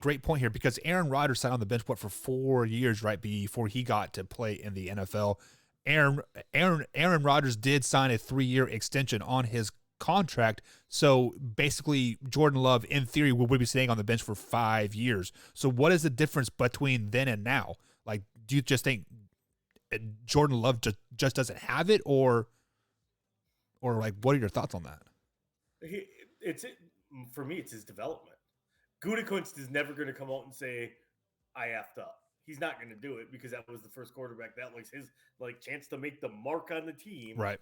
great point here because Aaron Rodgers sat on the bench for 4 years right before he got to play in the NFL. Aaron Aaron Rodgers did sign a 3-year extension on his contract. So basically, Jordan Love, in theory, would be staying on the bench for 5 years. So what is the difference between then and now? Like, do you just think Jordan Love just doesn't have it, or like, what are your thoughts on that? It's for me. It's his development. Gutekunst is never going to come out and say, "I effed up." He's not going to do it because that was the first quarterback that was his chance to make the mark on the team. Right.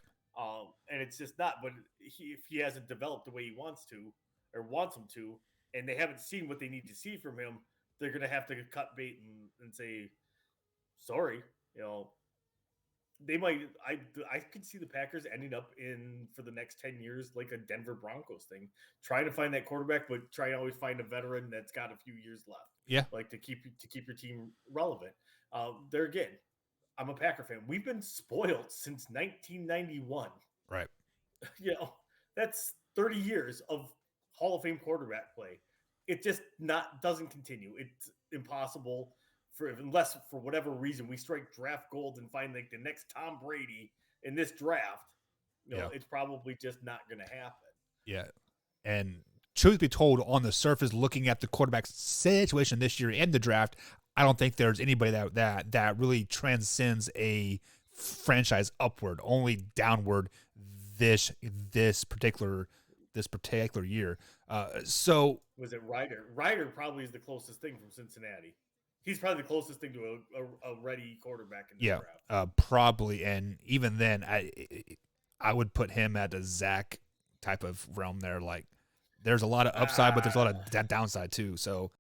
And it's just not. But if he hasn't developed the way he wants to or wants him to, and they haven't seen what they need to see from him, they're going to have to cut bait and say, "Sorry, you know." They might. I could see the Packers ending up in for the next 10 years like a Denver Broncos thing, trying to find that quarterback, but try to always find a veteran that's got a few years left, Yeah. like to keep your team relevant. There again, I'm a Packer fan. We've been spoiled since 1991. Right. You know, that's 30 years of Hall of Fame quarterback play. It just not doesn't continue. It's impossible for unless for whatever reason we strike draft gold and find like the next Tom Brady in this draft. Yeah. It's probably just not going to happen. Yeah. And truth be told, on the surface, looking at the quarterback situation this year in the draft, I don't think there's anybody that really transcends a franchise upward, only downward this particular year. So Was it Ryder? Ryder probably is the closest thing from Cincinnati. He's probably the closest thing to a ready quarterback in the yeah, draft. probably, and even then, I would put him at a Zach type of realm there. Like, there's a lot of upside, but there's a lot Uh, of downside too. So